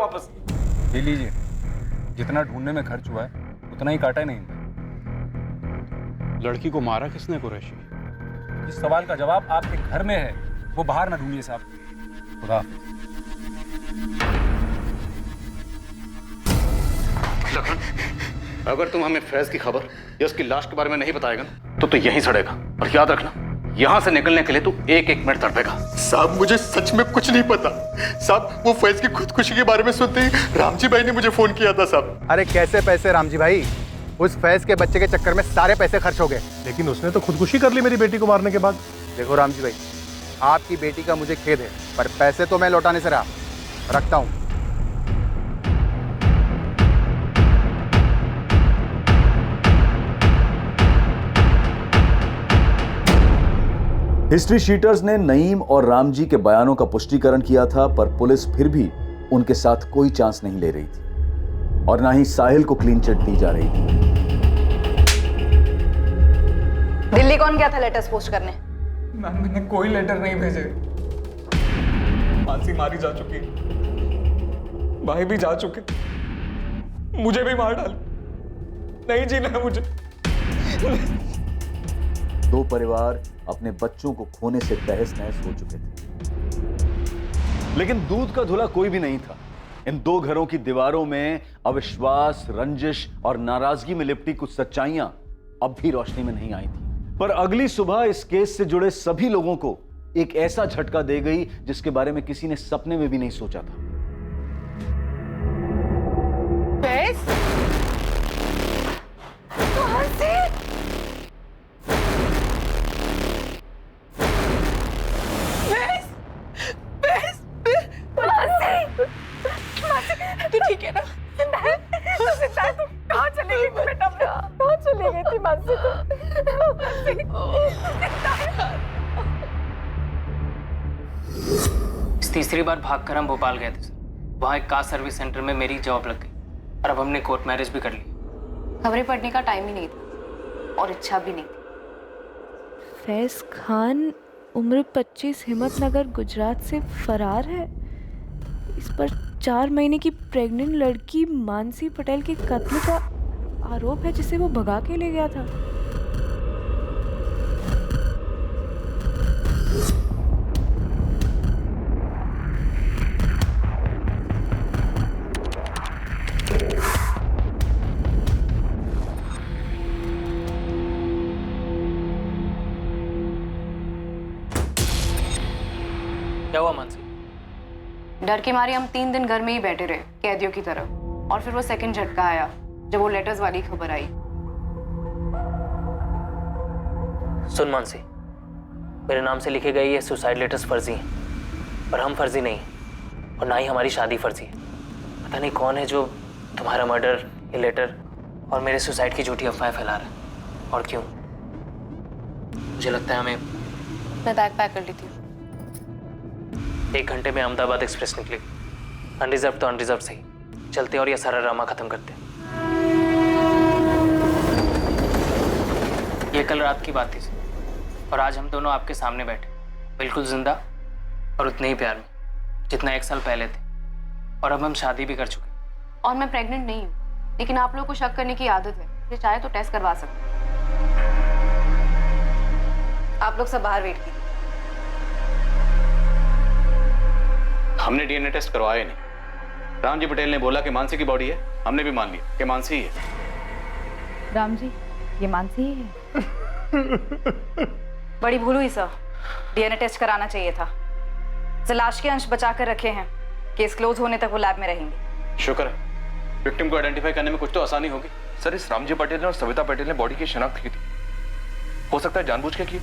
वापस। ये लीजिए, जितना ढूंढने में खर्च हुआ है उतना ही काटा नहीं। लड़की को मारा किसने कुरैशी? इस सवाल का जवाब आपके घर में है, वो बाहर ना ढूंढिए साहब। खुदा। लखन, अगर तुम हमें फैज की खबर या उसकी लाश के बारे में नहीं बताएगा तो यहीं सड़ेगा। और याद रखना, यहाँ से निकलने के लिए तू एक एक मिनट तड़पेगा। साहब मुझे सच में कुछ नहीं पता। साहब वो फैज की खुदकुशी के बारे में सुनते ही रामजी भाई ने मुझे फोन किया था साहब। अरे कैसे पैसे रामजी भाई? उस फैज के बच्चे के चक्कर में सारे पैसे खर्च हो गए। लेकिन उसने तो खुदकुशी कर ली मेरी बेटी को मारने के बाद। देखो रामजी भाई, आपकी बेटी का मुझे खेद है, पर पैसे तो मैं लौटाने से रहा। रखता हूं। हिस्ट्री शीटर्स ने नईम और रामजी के बयानों का पुष्टिकरण किया था, पर पुलिस फिर भी उनके साथ कोई चांस नहीं ले रही थी और ना ही साहिल को क्लीन चिट दी जा रही थी। दिल्ली कौन गया था लेटर्स पोस्ट करने? मैम मैंने कोई लेटर नहीं भेजे। मानसी मारी जा चुकी, भाई भी जा चुके, मुझे भी मार डाल। नहीं जीना है मुझे। दो परिवार अपने बच्चों को खोने से तहस नहस हो चुके थे, लेकिन दूध का धुला कोई भी नहीं था। इन दो घरों की दीवारों में अविश्वास, रंजिश और नाराजगी में लिपटी कुछ सच्चाइयां अब भी रोशनी में नहीं आई थी। पर अगली सुबह इस केस से जुड़े सभी लोगों को एक ऐसा झटका दे गई जिसके बारे में किसी ने सपने में भी नहीं सोचा था। तू ठीक है ना? तू कहाँ चली गई थी बेटा? कहाँ चली गई थी मानसी? तीसरी बार भागकर हम भोपाल गए थे। वहाँ एक कार सर्विस सेंटर में मेरी जॉब लग गई और अब हमने कोर्ट मैरिज भी कर ली। खबरें पढ़ने का टाइम ही नहीं था और इच्छा भी नहीं थी। फैज खान उम्र 25, हिम्मतनगर, गुजरात से फरार है। इस पर 4 महीने की प्रेग्नेंट लड़की मानसी पटेल के कत्ल का आरोप है, जिसे वो भगा के ले गया था। क्या हुआ मानसी? डर के मारे हम 3 दिन घर में ही बैठे रहे कैदियों की तरह, और फिर वो सेकंड झटका आया जब वो लेटर्स वाली खबर आई। सुन मानसी, मेरे नाम से लिखे गए ये सुसाइड लेटर्स फर्जी हैं, पर हम फर्जी नहीं और ना ही हमारी शादी फर्जी है। पता नहीं कौन है जो तुम्हारा मर्डर, ये लेटर और मेरे सुसाइड की झूठी अफवाहें फैला रहा है और क्यों। मुझे लगता है हमें। मैं बैग पैक कर लेती हूँ। 1 घंटे में अहमदाबाद एक्सप्रेस निकली। अनरिजर्व तो अनरिजर्व सही, चलते और ये सारा ड्रामा खत्म करते। ये कल रात की बात थी और आज हम दोनों आपके सामने बैठे, बिल्कुल जिंदा और उतने ही प्यार में जितना 1 साल पहले थे। और अब हम शादी भी कर चुके। और मैं प्रेग्नेंट नहीं हूँ, लेकिन आप लोगों को शक करने की आदत है, इसलिए चाहे तो टेस्ट करवा सकते हैं। आप लोग सब बाहर वेट कीजिए। हमने डीएनए टेस्ट करवाया नहीं। रामजी पटेल ने बोला कि मानसी की बॉडी है, हमने भी मान लिया कि मानसी ही है। रामजी, ये मानसी ही है। बड़ी भूल हुई सर, डीएनए टेस्ट कराना चाहिए था। सर लाश के अंश बचा कर रखे हैं, केस क्लोज होने तक वो लैब में रहेंगे। शुक्र है, विक्टिम को आइडेंटिफाई करने में कुछ तो आसानी होगी। सर इस रामजी पटेल ने और सविता पटेल ने बॉडी की शिनाख्त की थी, हो सकता है जानबूझ के की।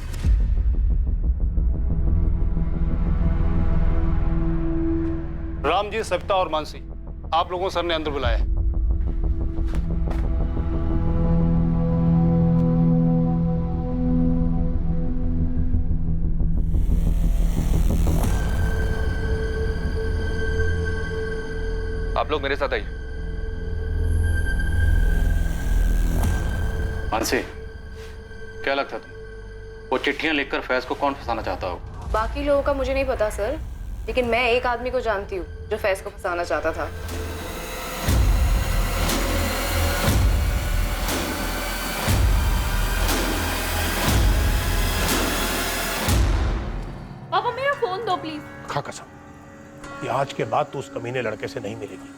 रामजी, सविता और मानसी, आप लोगों सर ने अंदर बुलाया है। आप लोग मेरे साथ आइए। मानसी, क्या लगता तुम, वो चिट्ठियां लिखकर फैज को कौन फंसाना चाहता हो? बाकी लोगों का मुझे नहीं पता सर, लेकिन मैं एक आदमी को जानती हूँ जो फैज को फंसाना चाहता था। पापा मेरा फोन दो प्लीज। खा कसम कि आज के बाद तू उस कमीने लड़के से नहीं मिलेगी।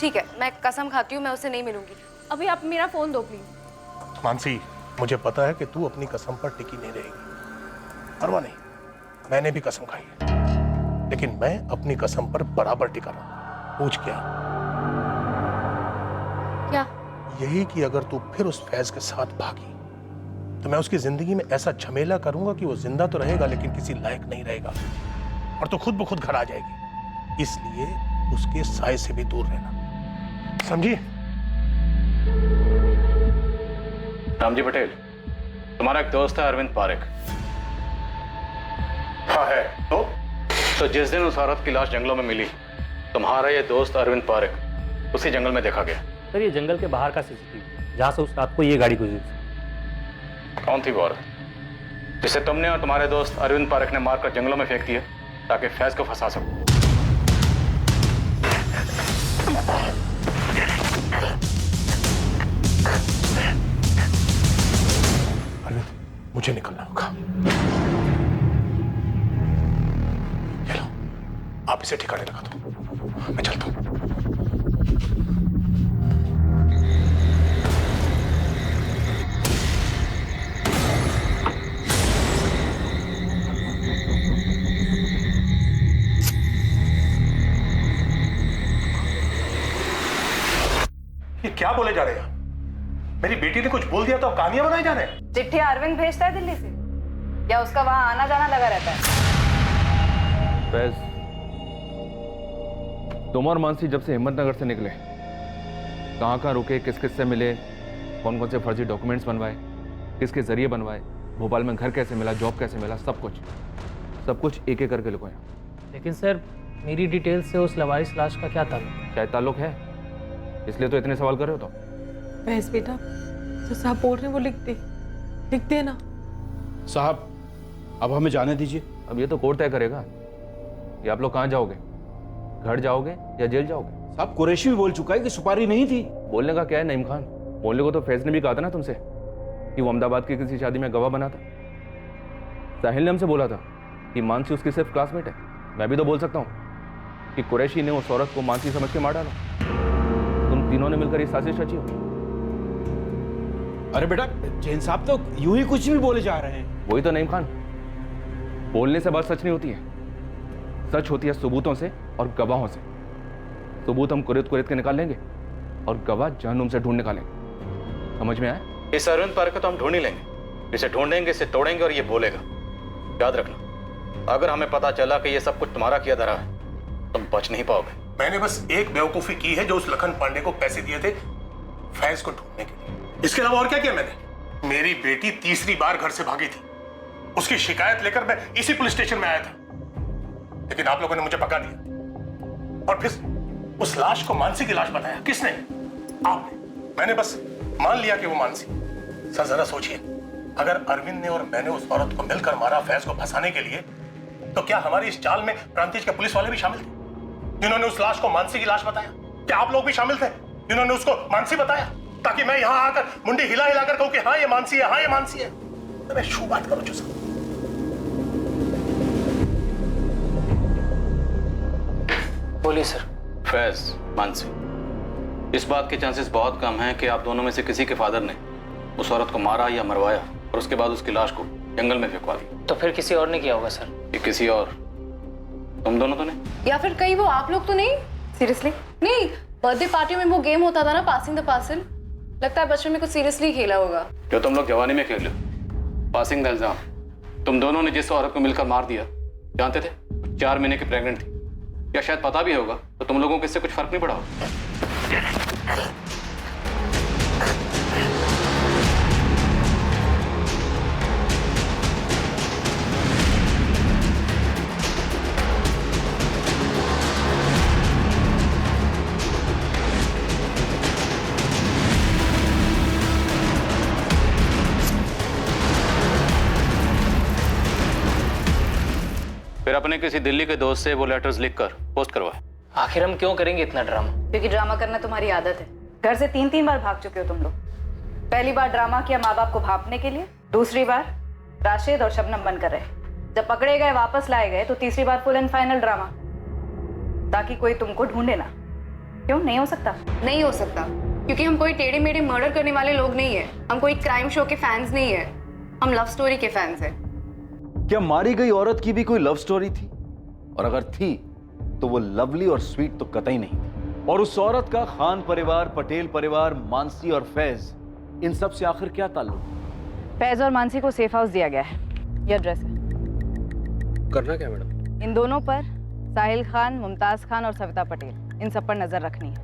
ठीक है, मैं कसम खाती हूँ मैं उससे नहीं मिलूंगी। अभी आप मेरा फोन दो प्लीज। मानसी, मुझे पता है कि तू अपनी कसम पर टिकी नहीं रहेगी। परवाह नहीं, मैंने भी कसम खाई है, लेकिन मैं अपनी कसम पर बराबर टिका रहूंगा। पूछ क्या? क्या? यही कि अगर तू फिर उस फैज के साथ भागी तो मैं उसकी जिंदगी में ऐसा झमेला करूंगा कि वो जिंदा तो रहेगा लेकिन किसी लायक नहीं रहेगा, और तो खुद ब खुद घर आ जाएगी। इसलिए उसके साय से भी दूर रहना, समझी? रामजी पटेल, तुम्हारा एक दोस्त है अरविंद पारेख। हाँ है। तो जिस दिन उस औरत की लाश जंगलों में मिली, तुम्हारा ये दोस्त अरविंद पारेख उसी जंगल में देखा गया। सर ये जंगल के बाहर का सीसीटीवी जहाँ से उस रात को ये गाड़ी गुजरी। कौन थी वो औरत जिसे तुमने और तुम्हारे दोस्त अरविंद पारेख ने मारकर जंगलों में फेंक दिया ताकि फैज को फंसा सको? अरविंद, मुझे निकलना होगा। ये लो, आप इसे ठिकाने लगा दो, मैं चलता हूं। ये क्या बोले जा रहे हैं? मेरी बेटी ने कुछ बोल दिया तो आप कहानियां बनाए जा रहे हैं? चिट्ठी अरविंद भेजता है दिल्ली से, या उसका वहां आना जाना लगा रहता है? फैज, तुम और मानसी जब से हिम्मतनगर से निकले, कहाँ रुके, किस किस से मिले, कौन कौन से फर्जी डॉक्यूमेंट्स बनवाए, किसके जरिए बनवाए, भोपाल में घर कैसे मिला, जॉब कैसे मिला, सब कुछ एक एक करके लिखवाया। लेकिन सर मेरी डिटेल से उस लवारिस लाश का क्या ताल्लुक? शायद ताल्लुक है, इसलिए तो इतने सवाल कर रहे हो। तो बहस बेटा, जो साहब बोल रहे हैं वो लिख दे ना। साहब अब हमें जाने दीजिए। अब ये तो कोर्ट तय करेगा कि आप लोग कहाँ जाओगे, घर जाओगे या जेल जाओगे। साहब कुरैशी भी बोल चुका है कि सुपारी नहीं थी। बोलने का क्या है नईम खान, बोलने को तो फैज ने भी कहा था ना तुमसे कि वो अहमदाबाद की किसी शादी में गवाह बना था। साहिल ने हमसे बोला था कि मानसी उसकी सिर्फ क्लासमेट है। मैं भी तो बोल सकता हूँ कि कुरैशी ने उस औरत को मानसी समझ के मार डाला। तुम तीनों ने मिलकर ये साजिश रची हो। अरे बेटा, जैन साहब तो यूं ही कुछ भी बोले जा रहे हैं। वही तो नईम खान, बोलने से बात सच नहीं होती है, सच होती है सबूतों से और गवाहों से। सबूत हम कुरेद के निकाल लेंगे और गवाह जहन्नुम से ढूंढ निकालेंगे। समझ में आया? इस अरविंद पारेख को तो हम ढूंढ ही लेंगे, इसे ढूंढेंगे, इसे तोड़ेंगे और ये बोलेगा। याद रखना, अगर हमें पता चला कि ये सब कुछ तुम्हारा किया धरा है, तुम बच नहीं पाओगे। मैंने बस एक बेवकूफी की है, जो उस लखन पांडे को पैसे दिए थे फैज को ढूंढने के लिए। इसके अलावा और क्या किया मैंने? मेरी बेटी तीसरी बार घर से भागी थी, उसकी शिकायत लेकर मैं इसी पुलिस स्टेशन में आया था, लेकिन आप लोगों ने मुझे पका दिया। और फिर उस लाश को मानसी की लाश बताया। किसने? आपने। मैंने बस मान लिया कि वो मानसी। सर जरा सोचिए, अगर अरविंद ने और मैंने उस औरत को मिलकर मारा फैज को फंसाने के लिए, तो क्या हमारी इस चाल में प्रांतिज के पुलिस वाले भी शामिल थे जिन्होंने उस लाश को मानसी की लाश बताया? क्या आप लोग भी शामिल थे जिन्होंने उसको मानसी बताया, ताकि मैं यहां आकर मुंडी हिला हिलाकर कहूं कि हाँ ये मानसी है, हाँ ये मानसी है? तो मैं शू बात करूं जो सब। बोलिए सर। फैज, मानसी, इस बात के चांसेस बहुत कम हैं कि आप दोनों में से किसी के फादर ने उस औरत को मारा या मरवाया और उसके बाद उसकी लाश को जंगल में फेंकवा दी। तो फिर किसी और ने किया होगा सर। ये किसी और, तुम दोनों तो नहीं? या फिर कहीं वो आप लोग तो नहीं? सीरियसली? नहीं, बर्थडे पार्टी में वो गेम होता था ना, पासिंग द पार्सल, लगता है बचपन में कुछ सीरियसली खेला होगा। जो तुम लोग जवानी में खेल लो, पासिंग द इल्जाम। तुम दोनों ने जिस औरत को मिलकर मार दिया, जानते थे 4 महीने की प्रेग्नेंट थी, या शायद पता भी होगा, तो तुम लोगों को इससे कुछ फर्क नहीं पड़ा होगा। फिर अपने किसी दिल्ली के दोस्त से वो लेटर्स लिखकर पोस्ट करवाए। आखिर हम क्यों करेंगे इतना ड्रामा? क्योंकि ड्रामा करना तुम्हारी आदत है। घर से 3-3 बार भाग चुके हो तुम लोग। पहली बार ड्रामा किया माँ बाप को भांपने के लिए, दूसरी बार राशिद और शबनम बनकर रहे, जब पकड़े गए वापस लाए गए तो तीसरी बार फुल एंड फाइनल ड्रामा, ताकि कोई तुमको ढूंढे ना। क्यों नहीं हो सकता? नहीं हो सकता, क्योंकि हम कोई टेढ़े मेढ़े मर्डर करने वाले लोग नहीं है। हम कोई क्राइम शो के फैंस नहीं है, हम लव स्टोरी के फैंस हैं। क्या मारी गई औरत की भी कोई लव स्टोरी थी? और अगर थी तो वो लवली और स्वीट तो कतई नहीं थी। और उस औरत का खान परिवार, पटेल परिवार, मानसी और फैज, इन सब से आखिर क्या ताल्लुक? फैज और मानसी को सेफ हाउस दिया गया है। ये एड्रेस है। करना क्या मैडम? इन दोनों पर साहिल खान, मुमताज खान और सविता पटेल, इन सब पर नजर रखनी है।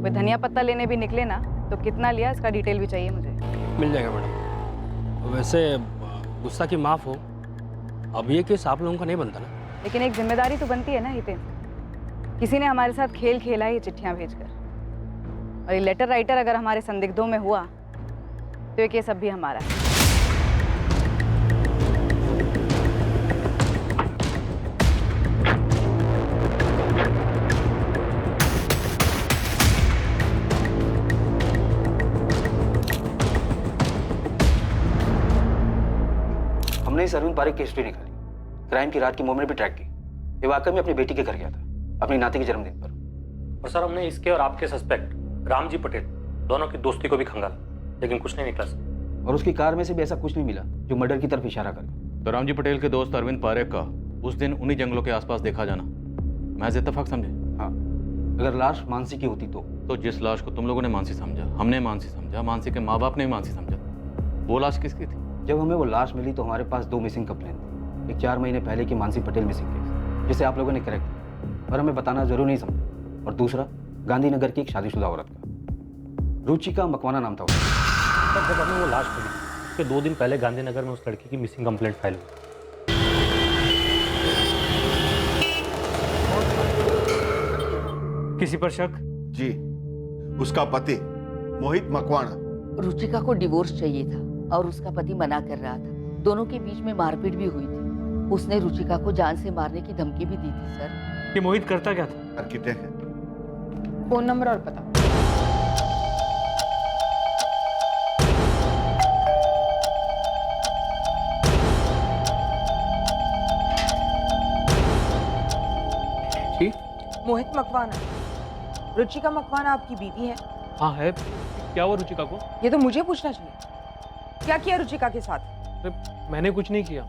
कोई धनिया पत्ता लेने भी निकले ना तो कितना लिया इसका डिटेल भी चाहिए मुझे। मिल जाएगा मैडम। वैसे गुस्सा की माफ हो, अब ये केस आप लोगों का नहीं बनता ना? लेकिन एक जिम्मेदारी तो बनती है ना हितेन। किसी ने हमारे साथ खेल खेला है ये चिट्ठियां भेजकर, और ये लेटर राइटर अगर हमारे संदिग्धों में हुआ तो ये केस अब भी हमारा है। हमने इस अरविंद पारेख की हिस्ट्री निकाली, क्राइम की रात की मोमेंट भी ट्रैक की। ये वाकई में अपनी बेटी के घर गया था, अपनी नाती के जन्मदिन पर। और सर हमने इसके और आपके सस्पेक्ट रामजी पटेल दोनों की दोस्ती को भी खंगाला, लेकिन कुछ नहीं निकला सर। और उसकी कार में से भी ऐसा कुछ नहीं मिला जो मर्डर की तरफ इशारा करे। तो रामजी पटेल के दोस्त अरविंद पारेख का उस दिन उन्हीं जंगलों के आसपास देखा जाना महज इत्तेफाक समझे? हाँ, अगर लाश मानसी की होती तो जिस लाश को तुम लोगों ने मानसी समझा, हमने मानसी समझा, मानसी के माँ बाप ने भी मानसी समझा, वो लाश किसकी थी? जब हमें वो लाश मिली तो हमारे पास 2 मिसिंग कंप्लेन थी। एक 4 महीने पहले की मानसी पटेल मिसिंग केस, जिसे आप लोगों ने करेक्ट किया और हमें बताना जरूर नहीं समझा। और दूसरा गांधीनगर की एक शादीशुदा औरत का, रुचिका मकवाना नाम था उसका। सर जब हमें वो लाश मिली उसके 2 दिन पहले गांधीनगर में उस लड़की की मिसिंग कंप्लेंट फाइल हुई। किसी पर शक? जी, उसका पति मोहित मकवाना। रुचिका को डिवोर्स चाहिए था और उसका पति मना कर रहा था। दोनों के बीच में मारपीट भी हुई थी। उसने रुचिका को जान से मारने की धमकी भी दी थी सर। ये मोहित करता क्या था? आर्किटेक्ट है। फोन नंबर और पता। मोहित मकवाना, रुचिका मकवाना आपकी बीवी है? हाँ है। क्या हुआ रुचिका को? ये तो मुझे पूछना चाहिए। क्या किया रुचिका के साथ? मैंने कुछ नहीं किया,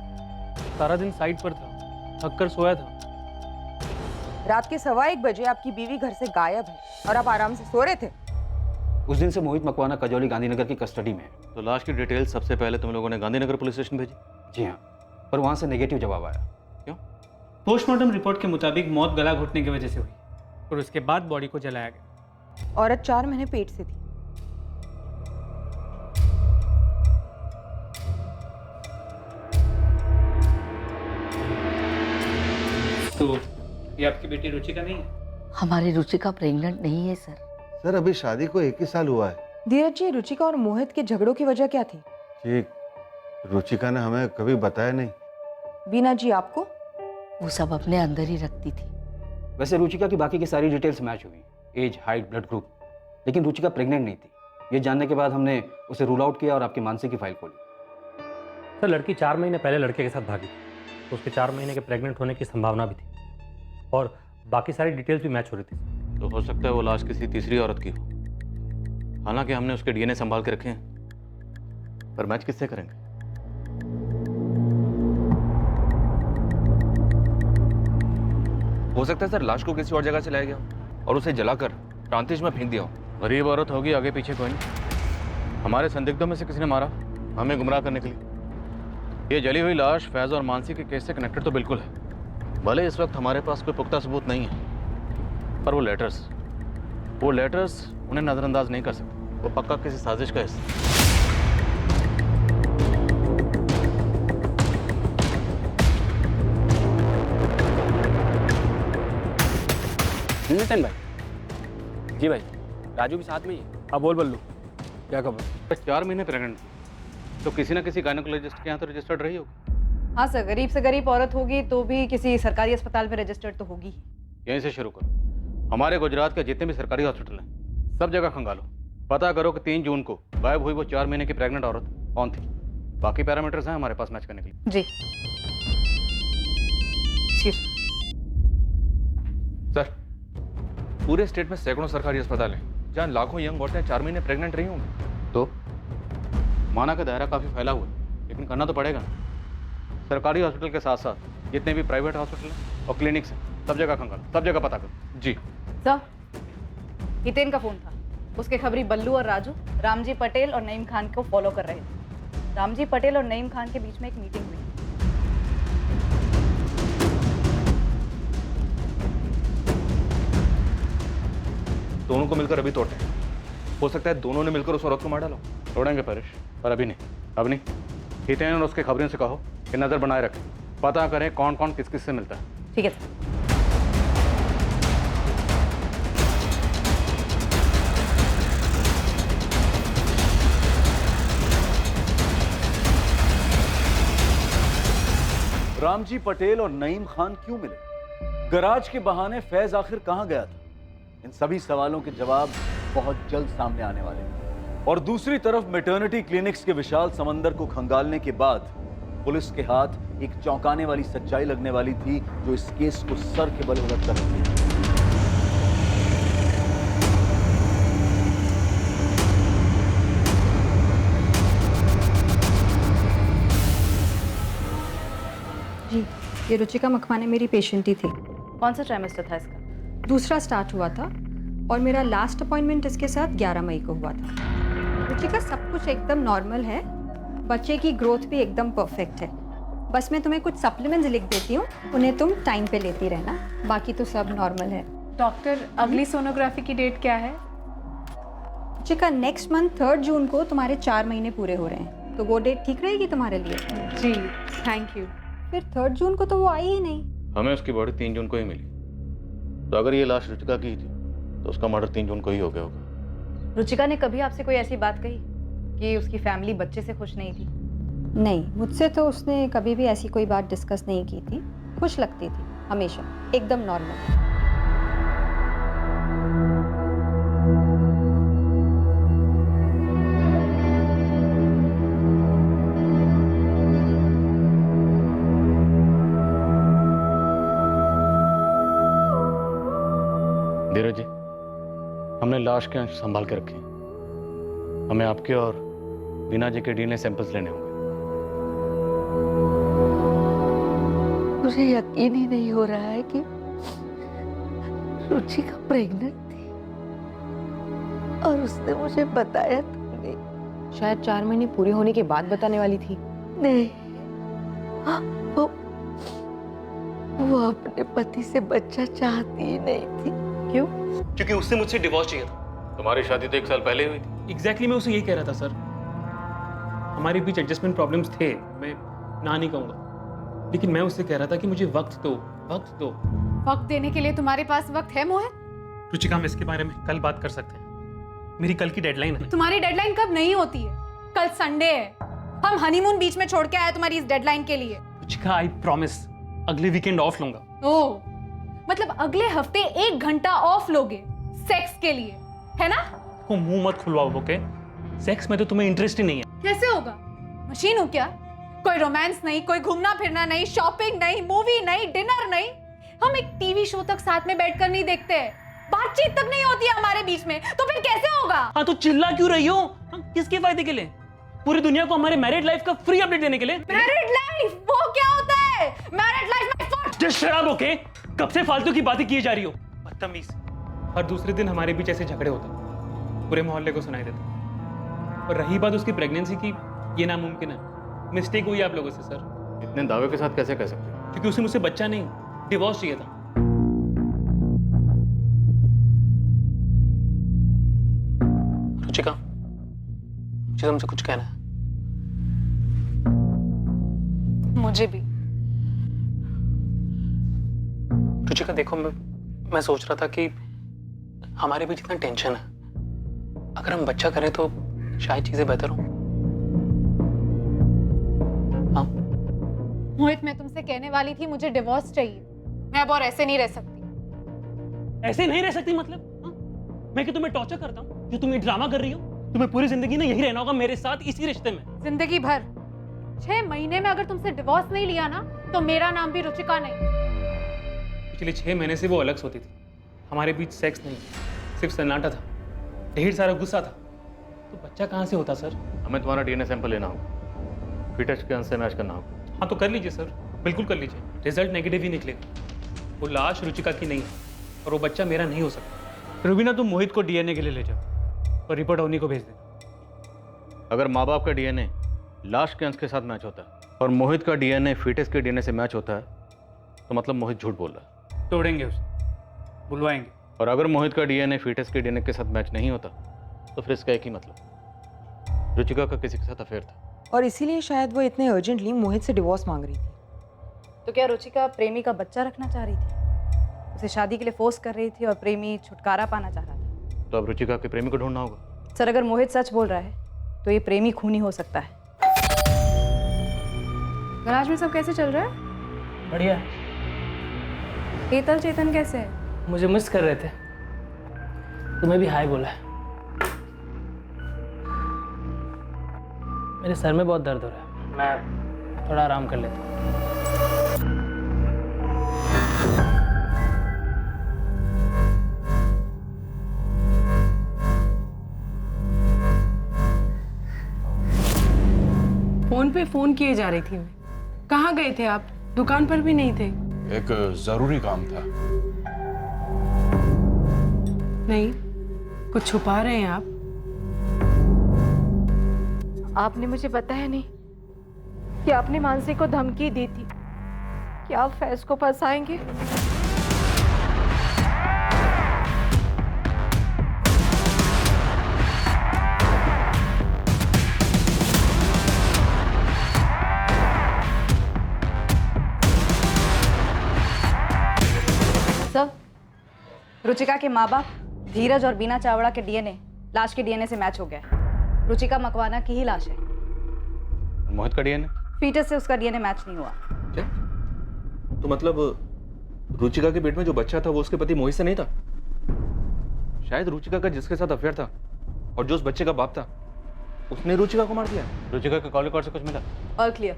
सारा दिन साइट पर था, थक कर सोया था। रात के 1:15 बजे आपकी बीवी घर से गायब है और आप आराम से सो रहे थे। उस दिन से मोहित मकवाना कजौली गांधीनगर की कस्टडी में है। तो लाश की डिटेल सबसे पहले तुम लोगों ने गांधीनगर पुलिस स्टेशन भेजी? जी हाँ, पर वहाँ से नेगेटिव जवाब आया। क्यों? पोस्टमार्टम रिपोर्ट के मुताबिक मौत गला घुटने की वजह से हुई और उसके बाद बॉडी को जलाया गया। औरत 4 महीने पेट से थी। तो ये आपकी बेटी रुचिका नहीं है? हमारी रुचिका प्रेग्नेंट नहीं है सर। सर अभी शादी को 1 ही साल हुआ है। धीरज जी, रुचिका और मोहित के झगड़ों की वजह क्या थी? ठीक, रुचिका ने हमें कभी बताया नहीं। बीना जी आपको? वो सब अपने अंदर ही रखती थी। वैसे रुचिका की बाकी की सारी डिटेल्स मैच हुई, एज, हाइट, ब्लड ग्रुप, लेकिन रुचिका प्रेग्नेंट नहीं थी। ये जानने के बाद हमने उसे रूल आउट किया और आपकी मानसी की फाइल खोली। सर लड़की 4 महीने पहले लड़के के साथ भागी थी, तो उसके 4 महीने के प्रेग्नेंट होने की संभावना भी थी और बाकी सारी डिटेल्स भी मैच हो रही थी। तो हो सकता है वो लाश किसी तीसरी औरत की हो। हालांकि हमने उसके डीएनए संभाल के रखे हैं, पर मैच किससे करेंगे? हो सकता है सर लाश को किसी और जगह से लाया गया और उसे जलाकर प्रांतिश में फेंक दिया हो। गरीब औरत होगी, आगे पीछे कोई नहीं। हमारे संदिग्धों में से किसी ने मारा हमें गुमराह करने के लिए। ये जली हुई लाश फैज और मानसी के केस से कनेक्टेड तो बिल्कुल है। भले इस वक्त हमारे पास कोई पुख्ता सबूत नहीं है, पर वो लेटर्स उन्हें नज़रअंदाज नहीं कर सकते। वो पक्का किसी साजिश का हिस्सा। नितिन भाई। जी भाई, राजू भी साथ में ही है। हाँ बोल बल्लू, क्या खबर? 4 महीने प्रेग्नेंट, तो किसी ना किसी गायनेकोलॉजिस्ट के यहाँ तो रजिस्टर्ड रही होगी। हाँ सर, गरीब से गरीब औरत होगी तो भी किसी सरकारी अस्पताल में रजिस्टर्ड तो होगी। यहीं से शुरू करो। हमारे गुजरात के जितने भी सरकारी हॉस्पिटल हैं सब जगह खंगालो, पता करो कि 3 जून को गायब हुई वो 4 महीने की प्रेग्नेंट औरत कौन थी। बाकी पैरामीटर्स हैं हमारे पास मैच करने के लिए। जी सर, पूरे स्टेट में सैकड़ों सरकारी अस्पताल हैं जहाँ लाखों यंग औरतें 4 महीने प्रेग्नेंट रही होंगी। तो माना का दायरा काफ़ी फैला हुआ है, लेकिन करना तो पड़ेगा ना। सरकारी हॉस्पिटल के साथ साथ जितने भी प्राइवेट हॉस्पिटल हैं और क्लिनिक्स हैं सब जगह खंगालो, सब जगह पता करो। जी सर, हितेन का फोन था। उसके खबरी बल्लू और राजू रामजी पटेल और नईम खान को फॉलो कर रहे थे। रामजी पटेल और नईम खान के बीच में एक मीटिंग हुई। दोनों को मिलकर अभी तोड़ते हैं। हो सकता है दोनों ने मिलकर उस औरत को मार डालो। तोड़ेंगे परेश, पर अभी नहीं। अब नहीं। हितेन और उसके खबरियों से कहो कि नज़र बनाए रखें, पता करें कौन कौन किस किस से मिलता है। ठीक है सर। रामजी पटेल और नईम खान क्यों मिले? गराज के बहाने फैज आखिर कहां गया था? इन सभी सवालों के जवाब बहुत जल्द सामने आने वाले हैं। और दूसरी तरफ मैटरनिटी क्लिनिक्स के विशाल समंदर को खंगालने के बाद पुलिस के हाथ एक चौंकाने वाली सच्चाई लगने वाली थी जो इस केस को सर के बल उलट कर रही थी। जी, ये रुचिका मखमाने मेरी पेशेंट ही थी। कौन सा ट्राइमेस्टर था इसका? दूसरा स्टार्ट हुआ था और मेरा लास्ट अपॉइंटमेंट इसके साथ 11 मई को हुआ था। रुचिका सब कुछ एकदम नॉर्मल है, बच्चे की ग्रोथ भी एकदम परफेक्ट है। बस मैं तुम्हें कुछ सप्लीमेंट्स लिख देती हूँ, उन्हें तुम टाइम पे लेती रहना, बाकी तो सब नॉर्मल है। डॉक्टर, अगली सोनोग्राफी की डेट क्या है? रुचिका, नेक्स्ट मंथ 3 जून को तुम्हारे 4 महीने पूरे हो रहे हैं, तो वो डेट ठीक रहेगी तुम्हारे लिए? जी, थैंक यू। फिर 3 जून को तो वो आई ही नहीं। हमें उसकी बॉडी 3 जून को ही मिली, तो अगर ये लाश रुचिका की थी तो उसका मर्डर 3 जून को ही हो गया होगा। रुचिका ने कभी आपसे कोई ऐसी बात कही कि उसकी फैमिली बच्चे से खुश नहीं थी? नहीं, मुझसे तो उसने कभी भी ऐसी कोई बात डिस्कस नहीं की थी। खुश लगती थी हमेशा, एकदम नॉर्मल। धीरज जी, हमने लाश के अंश संभाल के रखे हैं। हमें आपके और बीना जी के डीएनए सैंपल्स लेने होंगे। मुझे यकीन ही नहीं हो रहा है कि रुचिका प्रेग्नेंट थी और उसने मुझे बताया तक नहीं। शायद 4 महीने पूरे होने के बाद बताने वाली थी। नहीं, वो अपने पति से बच्चा चाहती ही नहीं थी। क्यों? क्योंकि उससे मुझसे डिवोर्स चाहिए था। तुम्हारी शादी तो 1 साल पहले हुई थी। एग्जैक्टली मैं उसे यही कह रहा था सर। हमारे बीच एडजस्टमेंट प्रॉब्लम्स थे, मैं ना नहीं कहूँगा, लेकिन मैं उससे कह रहा था कि मुझे वक्त दो, वक्त दो। वक्त देने के लिए तुम्हारे पास वक्त है मोहित? रुचिका, हम इसके बारे में कल बात कर सकते हैं। मेरी कल की डेडलाइन है। तुम्हारी डेडलाइन कब नहीं होती है? कल संडे है, हम हनीमून बीच में छोड़ के आए तुम्हारी इस डेडलाइन के लिए। रुचिका, आई प्रॉमिस अगले वीकेंड ऑफ लूंगा। ओह, मतलब अगले हफ्ते 1 घंटा ऑफ लोगे सेक्स के लिए, है ना? को मुंह मत खुलवाओ, ओके? सेक्स में तो तुम्हें इंटरेस्ट ही नहीं है। कैसे होगा? मशीन हूँ क्या? कोई रोमांस नहीं, कोई घूमना फिरना नहीं, शॉपिंग नहीं, मूवी नहीं, डिनर नहीं। हम एक टीवी शो तक साथ में बैठकर नहीं देखते, बातचीत तक नहीं होती है हमारे बीच में, तो फिर कैसे होगा? हाँ, तो चिल्ला क्यों रही हो? किसके फायदे के लिए? पूरी दुनिया को हमारे मैरिड लाइफ का फ्री अपडेट देने के लिए। मैरिड लाइफ वो क्या होता है? मैरिड लाइफ में जस्ट शट अप, ओके? कब से फालतू की बातें किए जा रही हो? बदतमीज। हर दूसरे दिन हमारे बीच ऐसे झगड़े होते, पूरे मोहल्ले को सुनाई देते। और रही बात उसकी प्रेगनेंसी की, ये नामुमकिन है। मिस्टेक हुई आप लोगों से सर। इतने दावे के साथ कैसे कह सकते हो? क्योंकि उसे मुझसे बच्चा नहीं, डिवोर्स चाहिए था। रुचिका, मुझे तुमसे कुछ कहना है। मुझे भी। रुचिका, देखो, मैं सोच रहा था कि हमारे बीच इतना टेंशन है, अगर हम बच्चा करें तो शायद चीजें बेहतर हों। हाँ मोहित, मैं तुमसे कहने वाली थी मुझे डिवोर्स चाहिए। मैं अब और ऐसे नहीं रह सकती। ऐसे नहीं रह सकती मतलब? हाँ? मैं कि तुम्हें टॉर्चर करता हूँ जो तुम ये ड्रामा कर रही हो? तुम्हें पूरी जिंदगी ना यही रहना होगा मेरे साथ इसी रिश्ते में। जिंदगी भर। 6 महीने में अगर तुमसे डिवोर्स नहीं लिया ना तो मेरा नाम भी रुचिका नहीं। पिछले 6 महीने से वो अलग सोती थी, हमारे बीच सेक्स नहीं, सिर्फ सन्नाटा था, ढेर सारा गुस्सा था। तो बच्चा कहाँ से होता सर? हमें तुम्हारा डीएनए सैंपल लेना होगा, फीटस के अंश से मैच करना होगा। हाँ तो कर लीजिए सर, बिल्कुल कर लीजिए। रिजल्ट नेगेटिव ही निकलेगा। वो लाश रुचिका की नहीं है और वो बच्चा मेरा नहीं हो सकता। रुबीना, तुम मोहित को डीएनए के लिए ले जाओ और रिपोर्ट अवनी को भेज देना। अगर माँ बाप का डीएनए लाश के अंश के साथ मैच होता है और मोहित का डीएनए फीटस के डीएनए से मैच होता है तो मतलब मोहित झूठ बोल रहा है। तोड़ेंगे उसे, बुलवाएंगे। और अगर मोहित का डीएनए फीटस के डीएनए के साथ मैच नहीं होता तो फिर इसका एक ही मतलब, रुचिका का किसी के साथ अफेयर था। और इसीलिए शायद वो इतने अर्जेंटली मोहित से डिवोर्स मांग रही थी। तो क्या रुचिका प्रेमी का बच्चा रखना चाह रही थी? उसे शादी के लिए फोर्स कर रही थी और प्रेमी छुटकारा पाना चाह रहा था। तो अब रुचिका के प्रेमी को ढूंढना होगा। सर अगर मोहित सच बोल रहा है तो ये प्रेमी खूनी हो सकता है। गराज में सब कैसे चल रहा है? बढ़िया। हेतल चेतन कैसे है? मुझे मिस कर रहे थे, तुम्हें भी हाय बोला है। मेरे सर में बहुत दर्द हो रहा है, मैं थोड़ा आराम कर लेता हूँ। फोन पे फोन किए जा रही थी मैं। कहाँ गए थे आप? दुकान पर भी नहीं थे। एक जरूरी काम था। नहीं, कुछ छुपा रहे हैं आप? आपने मुझे बताया नहीं कि आपने मानसी को धमकी दी थी कि आप फैज को फंसाएंगे। सर, रुचिका के माँ बाप धीरज और बीना चावड़ा के डीएनए लाश के डीएनए से मैच हो गया है। रुचिका मकवाना की ही लाश है। मोहित का डीएनए? फीटस से उसका डीएनए मैच नहीं हुआ। क्या? तो मतलब रुचिका के पेट में जो बच्चा था वो उसके पति मोहित से नहीं था? शायद रुचिका का जिसके साथ अफेयर था और जो उस बच्चे का बाप था उसने रुचिका को मार दिया। रुचिका के कॉल रिकॉर्ड से कुछ मिला? All clear.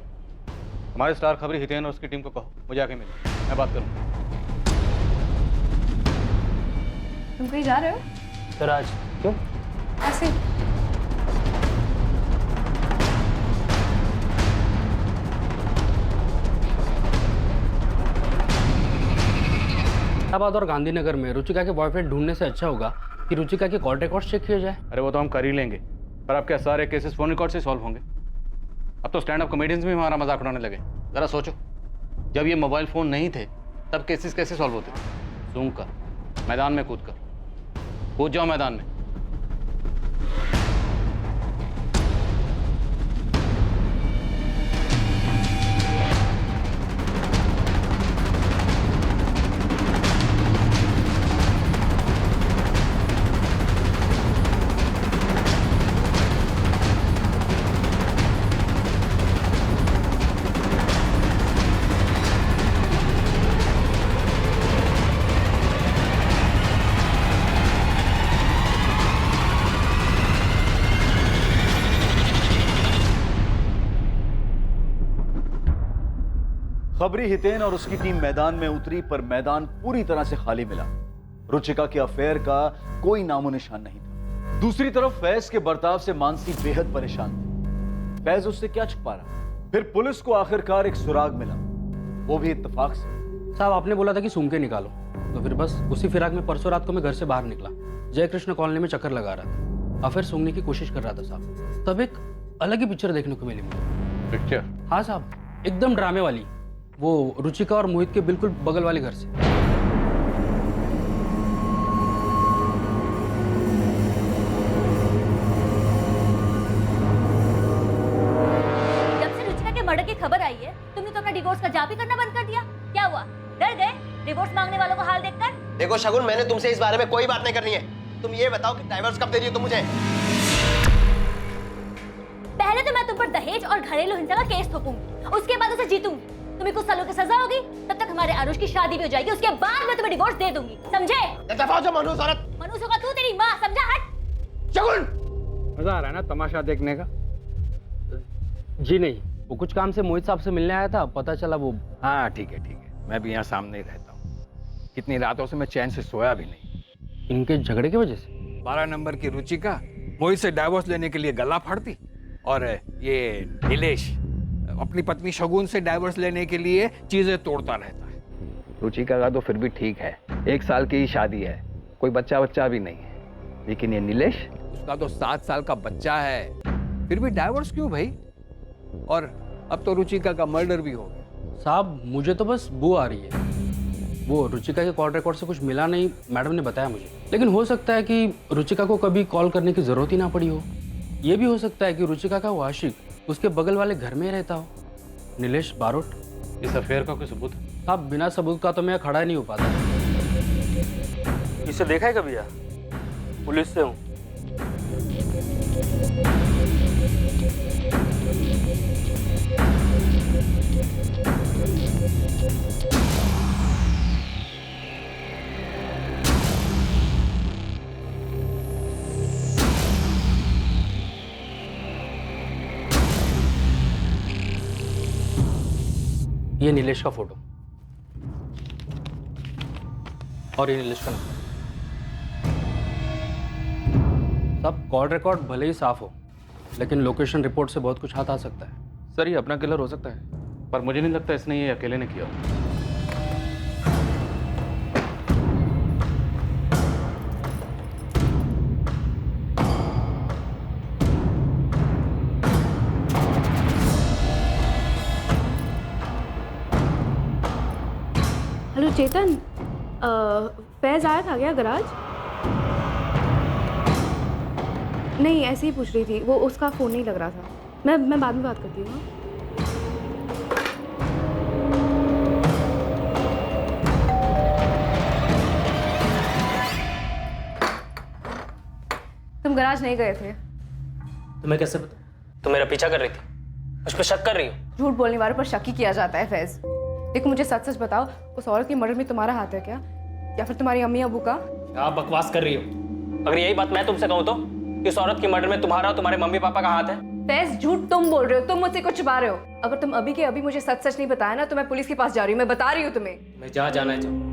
हमारे स्टार खबरी हितेन और उसकी टीम को कहो मुझे आके मिले, मैं बात करूँ। तुम कहीं जा रहे हो? तो राज, क्यों? ऐसे। इलाहाबाद और गांधीनगर में रुचिका के बॉयफ्रेंड ढूंढने से अच्छा होगा कि रुचिका के कॉल रिकॉर्ड चेक किया जाए। अरे वो तो हम कर ही लेंगे, पर आपके सारे केसेस फोन रिकॉर्ड से सॉल्व होंगे। अब तो स्टैंड अप कॉमेडियंस भी हमारा मजाक उड़ाने लगे। जरा सोचो, जब ये मोबाइल फोन नहीं थे तब केसेस कैसे सॉल्व होते थे? सूंघ कर, मैदान में कूद कर, कूद जाओ मैदान में। खबरी हितेन और उसकी टीम मैदान में उतरी, पर मैदान पूरी तरह से खाली मिला। रुचिका के अफेयर का कोई नामो निशान नहीं था। दूसरी तरफ फैज के बर्ताव से मानसी बेहद परेशान थी। फैज उससे क्या छुपा रहा? फिर पुलिस को आखिरकार एक सुराग मिला, वो भी इत्तेफाक से। साहब, आपने बोला था कि सूंघ के निकालो, तो फिर बस उसी फिराक में परसों रात को मैं घर से बाहर निकला। जय कृष्ण कॉलोनी में चक्कर लगा रहा था, अफेयर सूंघने की कोशिश कर रहा था साहब। तब एक अलग ही पिक्चर देखने को मिली मुझे। पिक्चर? हाँ साहब, एकदम ड्रामे वाली, वो रुचिका और मोहित के बिल्कुल बगल वाले घर से। जब से रुचिका के मर्डर की खबर आई है तुमने तो अपना डिवोर्स का जाप ही करना बंद कर दिया। क्या हुआ, डर गए डिवोर्स मांगने वालों का हाल देखकर? देखो शगुन, मैंने तुमसे इस बारे में कोई बात नहीं करनी है। तुम ये बताओ कि डाइवोर्स कब दे रही हो तुम मुझे? पहले तो मैं तुम पर दहेज और घरेलू हिंसा का केस ठोकूंगी, उसके बाद उसे जीतूंगी। तुम्हें कुछ सालों की सजा होगी, तब तक हमारे आरुष की शादी भी हो जाएगी, उसके बाद मैं तुम्हें डिवोर्स दे दूंगी, समझे? मनोज औरत। मनोज होगा तू, तेरी माँ, समझा? हट। शगुन, मजा आ रहा है ना तमाशा देखने का? जी नहीं, वो कुछ काम से मोहित साहब से मिलने आया था, पता चला वो। हाँ ठीक है, मैं भी यहाँ सामने ही रहता हूँ। कितनी रातों से मैं चैन से सोया भी नहीं, इनके झगड़े की वजह से। 12 नंबर की रुचिका मोहित से डाइवोर्स लेने के लिए गला फाड़ती, और ये नीलेश अपनी पत्नी शगुन से डाइवोर्स लेने के लिए चीजें तोड़ता रहता है। रुचिका का तो फिर भी ठीक है, 1 साल की ही शादी है, कोई बच्चा भी नहीं है। लेकिन ये नीलेश, उसका तो 7 साल का बच्चा है, फिर भी डाइवोर्स क्यों भाई? और अब तो रुचिका का मर्डर भी हो गया। साहब मुझे तो बस बू आ रही है, वो रुचिका के कॉल रिकॉर्ड से कुछ मिला नहीं, मैडम ने बताया मुझे। लेकिन हो सकता है कि रुचिका को कभी कॉल करने की ज़रूरत ही ना पड़ी हो। ये भी हो सकता है कि रुचिका का वो आशिक उसके बगल वाले घर में रहता हो, नीलेश बारोट। इस अफेयर का कोई सबूत? साहब बिना सबूत का तो मैं खड़ा ही नहीं हो पाता। इसे देखा है कभी यार? पुलिस से हूँ। ये नीलेश का फोटो और ये नीलेश का नंबर। सब कॉल रिकॉर्ड भले ही साफ हो, लेकिन लोकेशन रिपोर्ट से बहुत कुछ हाथ आ सकता है। सर ये अपना किलर हो सकता है, पर मुझे नहीं लगता इसने ये अकेले ने किया। हेलो चेतन, फैज आया था क्या गराज? नहीं, ऐसे ही पूछ रही थी, वो उसका फ़ोन नहीं लग रहा था। मैं बाद में बात करती हूँ। तुम गराज नहीं गए थे? तुम्हें कैसे पता? तुम मेरा पीछा कर रही थी, मुझ पर शक कर रही हो? झूठ बोलने वालों पर शक ही किया जाता है फैज। देखो मुझे सच सच बताओ, उस औरत के मर्डर में तुम्हारा हाथ है क्या, या फिर तुम्हारी अम्मी अबू का? आप बकवास कर रही हो। अगर यही बात मैं तुमसे कहूँ तो कि उस औरत के मर्डर में तुम्हारा और तुम्हारे मम्मी पापा का हाथ है? फैज झूठ तुम बोल रहे हो, तुम मुझसे कुछ छुपा रहे हो। अगर तुम अभी के अभी मुझे सच सच नहीं बताया ना, तो मैं पुलिस के पास जा रही हूँ, मैं बता रही हूँ तुम्हें। मैं जहाँ जाना है जाऊँ।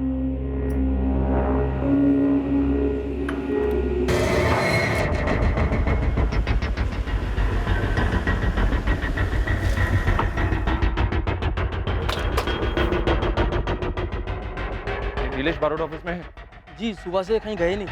नीलेश बारोट ऑफिस में है? जी, सुबह से कहीं गए नहीं।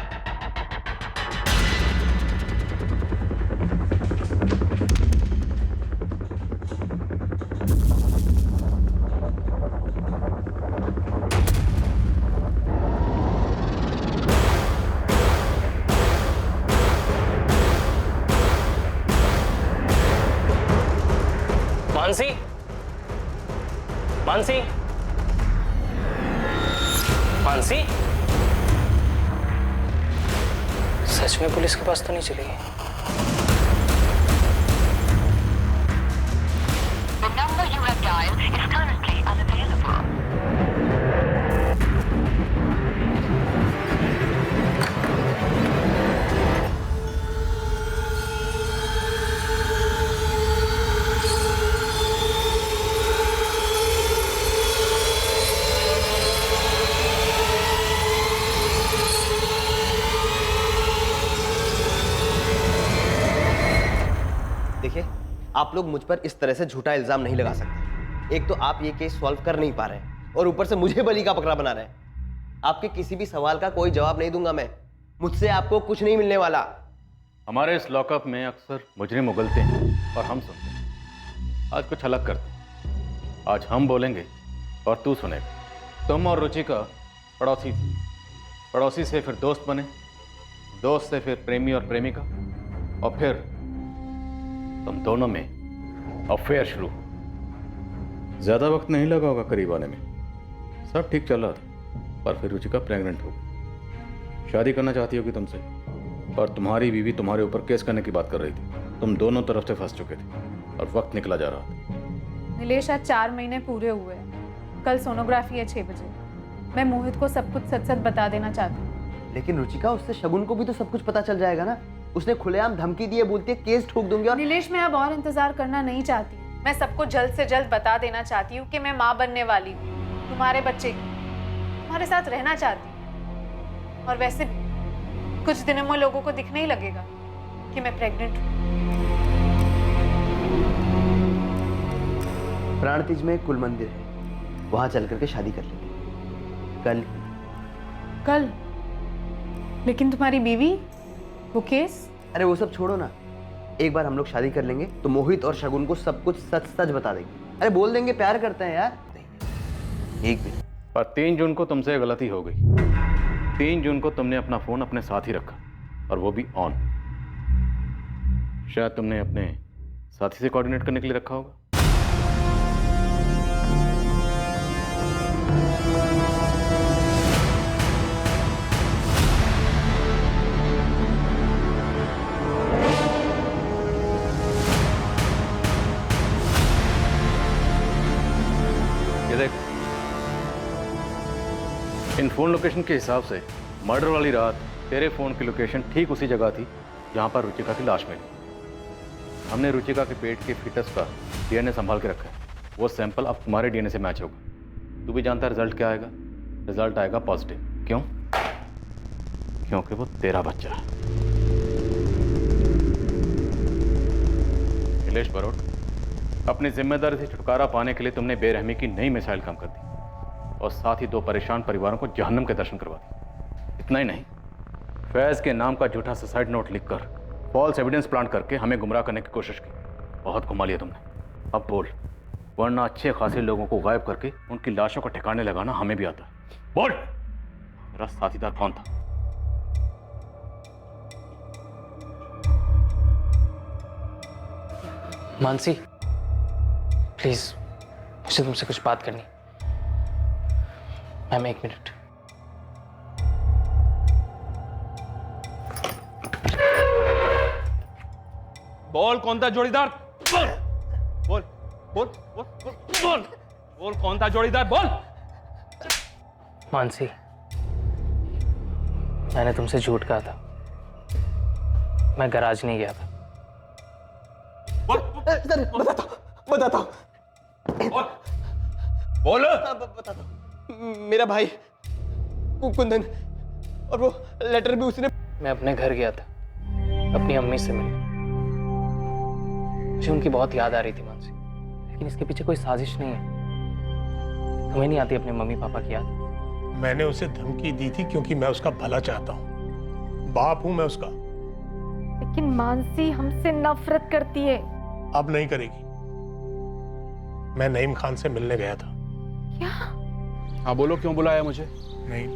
मानसी, मानसी, मानसी, सच में पुलिस के पास तो नहीं चली गई? The number you have dialed is currently unavailable. देखिए, आप लोग मुझ पर इस तरह से झूठा इल्जाम नहीं लगा सकते। एक तो आप ये केस सॉल्व कर नहीं पा रहे हैं, और ऊपर से मुझे बली का बकरा बना रहे हैं। आपके किसी भी सवाल का कोई जवाब नहीं दूंगा मैं। मुझसे आपको कुछ नहीं मिलने वाला। हमारे इस लॉकअप में अक्सर मुजरिम उगलते हैं और हम सुनते हैं। आज कुछ अलग करते हैं। आज हम बोलेंगे और तू सुनेगा। तुम और रुचिका पड़ोसी थी, पड़ोसी से फिर दोस्त बने, दोस्त से फिर प्रेमी और प्रेमिका, और फिर तुम दोनों में अफेयर शुरू। ज्यादा वक्त नहीं लगा होगा करीब आने में, सब ठीक चल रहा था, पर फिर रुचिका प्रेग्नेंट हो गई। शादी करना चाहती होगी तुमसे, और तुम्हारी बीवी तुम्हारे ऊपर केस करने की बात कर रही थी। तुम दोनों तरफ से फंस चुके थे और वक्त निकला जा रहा था। नीलेश आज 4 महीने पूरे हुए हैं। कल सोनोग्राफी है 6 बजे। मैं मोहित को सब कुछ सच सच बता देना चाहती हूँ। लेकिन रुचिका, उससे शगुन को भी तो सब कुछ पता चल जाएगा ना। उसने खुलेआम धमकी दी है, बोलती है केस ठोक दूंगी। और नीलेश, मैं अब और इंतजार करना नहीं चाहती। मैं सबको जल्द से जल्द बता देना चाहती हूँ कि मैं माँ बनने वाली हूँ, तुम्हारे बच्चे की, तुम्हारे साथ रहना चाहती हूँ। और वैसे भी कुछ दिनों में लोगों को दिखने ही लगेगा कि मैं प्रेग्नेंट हूँ। प्राण तीज में कुल मंदिर है, वहां चल करके शादी कर लेंगे कल। लेकिन तुम्हारी बीवी, वो केस? अरे वो सब छोड़ो ना, एक बार हम लोग शादी कर लेंगे तो मोहित और शगुन को सब कुछ सच सच बता देंगे। अरे बोल देंगे प्यार करते हैं यार। एक मिनट, पर 3 जून को तुमसे गलती हो गई। 3 जून को तुमने अपना फोन अपने साथ ही रखा, और वो भी ऑन। शायद तुमने अपने साथी से कोऑर्डिनेट करने के लिए रखा होगा। ये देख, इन फोन लोकेशन के हिसाब से मर्डर वाली रात तेरे फोन की लोकेशन ठीक उसी जगह थी जहां पर रुचिका की लाश मिली। हमने रुचिका के पेट के फीटस का डीएनए संभाल के रखा है। वो सैंपल अब तुम्हारे डीएनए से मैच होगा। तू भी जानता है रिजल्ट क्या आएगा? रिजल्ट आएगा पॉजिटिव। क्यों? क्योंकि वो तेरा बच्चा है। नीलेश बरोट, अपनी जिम्मेदारी से छुटकारा पाने के लिए तुमने बेरहमी की नई मिसाइल काम कर दी और साथ ही 2 परेशान परिवारों को जहन्नम के दर्शन करवा दिए। इतना ही नहीं, फैज के नाम का झूठा सुसाइड नोट लिखकर फॉल्स एविडेंस प्लांट करके हमें गुमराह करने की कोशिश की। बहुत घुमा लिया तुमने। अब बोल, वरना अच्छे खासे लोगों को गायब करके उनकी लाशों को ठिकाने लगाना हमें भी आता है। बोल, मेरा साथीदार कौन था? मानसी, प्लीज, मुझे तुमसे कुछ बात करनी। Ma'am, 1 minute. बोल, कौन था जोड़ीदार? बोल बोल बोल बोल बोल बोल बोल, कौन था जोड़ीदार? बोल। मानसी, मैंने तुमसे झूठ कहा था। मैं गैराज नहीं गया था। बताता हूँ। बोल। बताता हूँ। मेरा भाई कुंदन, और वो लेटर भी उसने। मैं अपने घर गया था, अपनी अम्मी से मिलने। मुझे उनकी बहुत याद आ रही थी मानसी, लेकिन इसके पीछे कोई साजिश नहीं है। तुम्हें नहीं आती अपने मम्मी पापा की याद? मैंने उसे धमकी दी थी क्योंकि मैं उसका भला चाहता हूँ। बाप हूं मैं उसका। लेकिन मानसी हमसे नफरत करती है। अब नहीं करेगी। मैं नईम खान से मिलने गया था। क्या? हाँ बोलो, क्यों बुलाया मुझे? नहीं,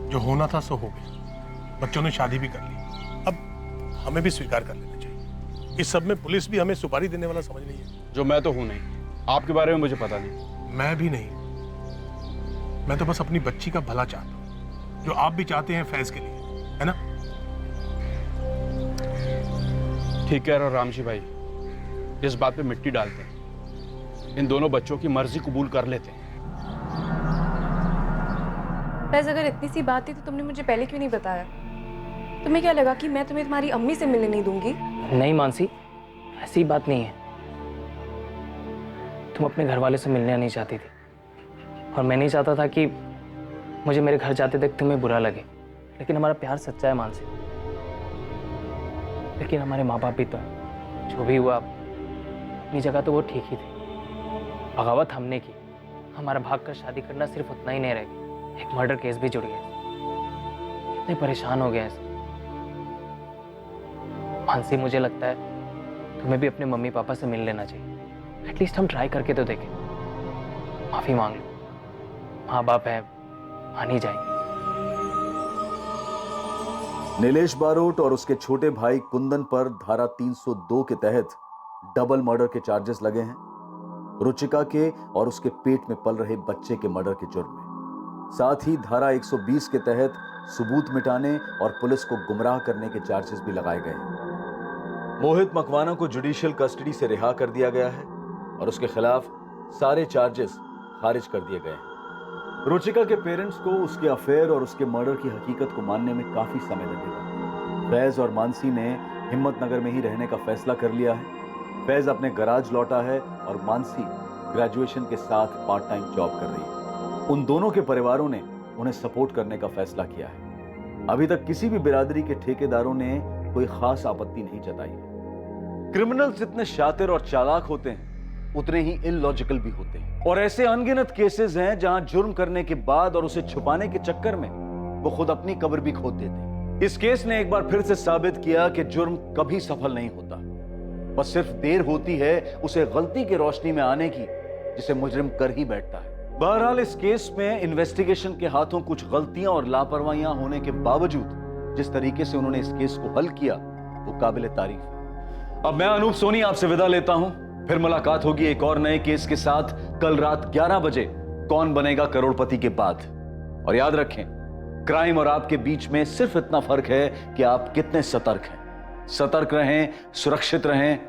जो होना था सो हो गया। बच्चों ने शादी भी कर ली, अब हमें भी स्वीकार कर लेना चाहिए। इस सब में पुलिस भी हमें सुपारी देने वाला समझ रही है। जो मैं तो हूं नहीं, आपके बारे में मुझे पता नहीं। मैं भी नहीं, मैं तो बस अपनी बच्ची का भला चाहता हूँ, जो आप भी चाहते हैं फैज के लिए, है ना? ठीक कह रहे हो रामजी भाई, इस बात पे मिट्टी डालते हैं। इन दोनों बच्चों की मर्जी कबूल कर लेते हैं। बस अगर इतनी सी बात थी तो तुमने मुझे पहले क्यों नहीं बताया? तुम्हें क्या लगा कि मैं तुम्हें तुम्हारी अम्मी से मिलने नहीं दूंगी? नहीं मानसी, ऐसी बात नहीं है। तुम अपने घर वाले से मिलने नहीं चाहती थी, और मैं नहीं चाहता था कि मुझे मेरे घर जाते तक तुम्हें बुरा लगे। लेकिन हमारा प्यार सच्चा है मानसी। लेकिन हमारे माँ बाप भी तो हैं। जो भी हुआ अपनी जगह तो वो ठीक ही थे। बगावत हमने की, हमारा भागकर शादी करना सिर्फ उतना ही नहीं रह गया, एक मर्डर केस भी जुड़ गया। कितने परेशान हो गए ऐसे। मानसी, मुझे लगता है तुम्हें भी अपने मम्मी पापा से मिल लेना चाहिए। एटलीस्ट हम ट्राई करके तो देखें। माफी मांग लो, माँ बाप है, मान ही जाएंगे। नीलेश बारोट और उसके छोटे भाई कुंदन पर धारा 302 के तहत डबल मर्डर के चार्जेस लगे हैं, रुचिका के और उसके पेट में पल रहे बच्चे के मर्डर के जुर्म में। साथ ही धारा 120 के तहत सबूत मिटाने और पुलिस को गुमराह करने के चार्जेस भी लगाए गए हैं। मोहित मकवाना को जुडिशियल कस्टडी से रिहा कर दिया गया है और उसके खिलाफ सारे चार्जेस खारिज कर दिए गए हैं। रुचिका के पेरेंट्स को उसके अफेयर और उसके मर्डर की हकीकत को मानने में काफी समय लगेगा। फैज और मानसी ने हिम्मतनगर में ही रहने का फैसला कर लिया है। फैज अपने गराज लौटा है और मानसी ग्रेजुएशन के साथ पार्ट टाइम जॉब कर रही है। उन दोनों के परिवारों ने उन्हें सपोर्ट करने का फैसला किया है। अभी तक किसी भी बिरादरी के ठेकेदारों ने कोई खास आपत्ति नहीं जताई है। क्रिमिनल्स जितने शातिर और चालाक होते हैं उतने ही इलॉजिकल भी होते हैं, और ऐसे अनगिनत केसेस हैं जहां जुर्म करने के बाद और उसे छुपाने के चक्कर में वो खुद अपनी कब्र भी खोद देते हैं। इस केस ने एक बार फिर से साबित किया कि जुर्म कभी सफल नहीं होता, बस सिर्फ देर होती है उसे गलती की रोशनी में आने की जिसे मुजरिम कर ही बैठता है। बहरहाल इस केस में इन्वेस्टिगेशन के हाथों कुछ गलतियां और लापरवाहियां होने के बावजूद जिस तरीके से उन्होंने इस केस को हल किया वो काबिल तारीफ है। अब मैं अनूप सोनी आपसे विदा लेता हूं, फिर मुलाकात होगी एक और नए केस के साथ कल रात 11 बजे कौन बनेगा करोड़पति के बाद। और याद रखें, क्राइम और आपके बीच में सिर्फ इतना फर्क है कि आप कितने सतर्क हैं। सतर्क रहें, सुरक्षित रहें